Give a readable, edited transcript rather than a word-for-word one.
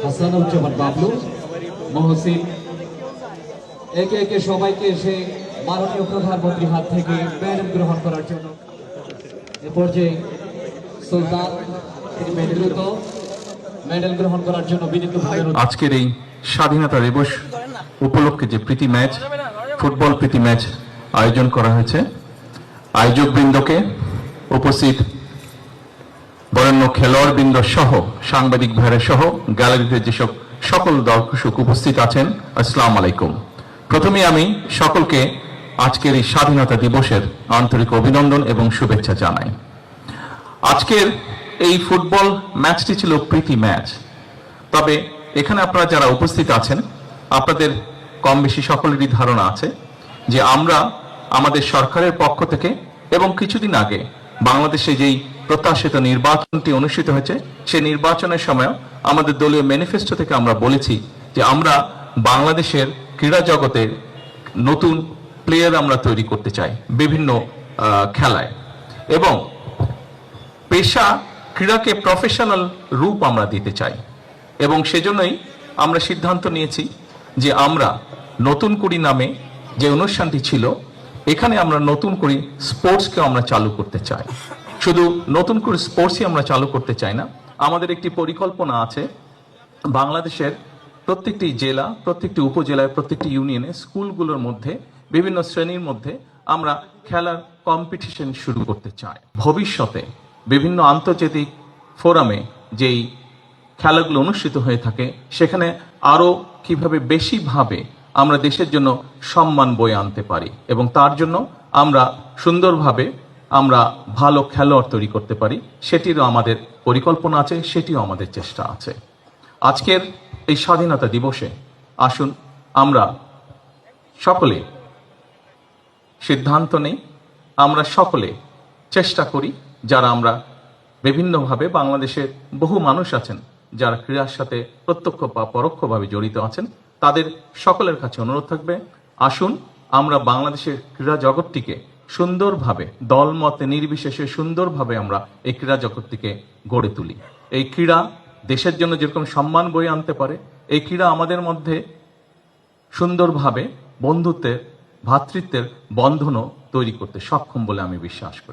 হাসানুজ্জামান বাবলু, মহসিন, একে একে সবাইকে এসে মাননীয় প্রধানমন্ত্রীর হাত থেকে মেডেল গ্রহণ করার জন্য এ পর্যায়ে সুলতান তিনি মেডেল গ্রহণ করার জন্য বিনীতভাবে আজকের এই স্বাধীনতা দিবস উপলক্ষে যে প্রীতি ম্যাচ, ফুটবল প্রীতি ম্যাচ আয়োজন করা হয়েছে, আয়োজক বৃন্দকে, উপস্থিত বরেণ্য খেলোয়াড় বৃন্দ সহ সাংবাদিক ভাইরা সহ গ্যালারিতে যেসব সকল দর্শক উপস্থিত আছেন, আসসালামু আলাইকুম। প্রথমে আমি সকলকে আজকের এই স্বাধীনতা দিবসের আন্তরিক অভিনন্দন এবং শুভেচ্ছা জানাই। আজকের এই ফুটবল ম্যাচটি ছিল প্রীতি ম্যাচ। তবে এখানে আপনারা যারা উপস্থিত আছেন, আপনাদের কম বেশি সকলেরই ধারণা আছে যে আমরা আমাদের সরকারের পক্ষ থেকে এবং কিছুদিন আগে বাংলাদেশে যেই প্রত্যাশিত নির্বাচনটি অনুষ্ঠিত হয়েছে, সেই নির্বাচনের সময় আমাদের দলীয় ম্যানিফেস্টো থেকে আমরা বলেছি যে আমরা বাংলাদেশের ক্রীড়া জগতে নতুন প্লেয়ার আমরা তৈরি করতে চাই বিভিন্ন খেলায়, এবং পেশা ক্রীড়াকে প্রফেশনাল রূপ আমরা দিতে চাই। এবং সেজন্যই আমরা সিদ্ধান্ত নিয়েছি যে আমরা নতুন কুড়ি নামে যে অনুষ্ঠানটি ছিল, এখানে আমরা নতুন করে স্পোর্টসকে আমরা চালু করতে চাই। শুধু নতুন করে স্পোর্টসই আমরা চালু করতে চাই না, আমাদের একটি পরিকল্পনা আছে বাংলাদেশের প্রত্যেকটি জেলা, প্রত্যেকটি উপজেলায়, প্রত্যেকটি ইউনিয়নে, স্কুলগুলোর মধ্যে, বিভিন্ন শ্রেণীর মধ্যে আমরা খেলার কম্পিটিশন শুরু করতে চাই। ভবিষ্যতে বিভিন্ন আন্তর্জাতিক ফোরামে যেই খেলাগুলো অনুষ্ঠিত হয়ে থাকে, সেখানে আরো কিভাবে বেশিভাবে আমরা দেশের জন্য সম্মান বয়ে আনতে পারি এবং তার জন্য আমরা সুন্দরভাবে আমরা ভালো খেলোয়াড় তৈরি করতে পারি, সেটিরও আমাদের পরিকল্পনা আছে, সেটিও আমাদের চেষ্টা আছে। আজকের এই স্বাধীনতা দিবসে আসুন আমরা সকলে সিদ্ধান্ত নেই, আমরা সকলে চেষ্টা করি, যারা আমরা বিভিন্নভাবে বাংলাদেশের বহু মানুষ আছেন যারা ক্রীড়ার সাথে প্রত্যক্ষ বা পরোক্ষভাবে জড়িত আছেন, তাদের সকলের কাছে অনুরোধ থাকবে, আসুন আমরা বাংলাদেশের ক্রীড়া জগৎটিকে সুন্দরভাবে, দলমতে নির্বিশেষে সুন্দরভাবে আমরা এই ক্রীড়া জগৎটিকে গড়ে তুলি। এই ক্রীড়া দেশের জন্য যেরকম সম্মান বয়ে আনতে পারে, এই ক্রীড়া আমাদের মধ্যে সুন্দরভাবে বন্ধুত্বের, ভ্রাতৃত্বের বন্ধনও তৈরি করতে সক্ষম বলে আমি বিশ্বাস করি।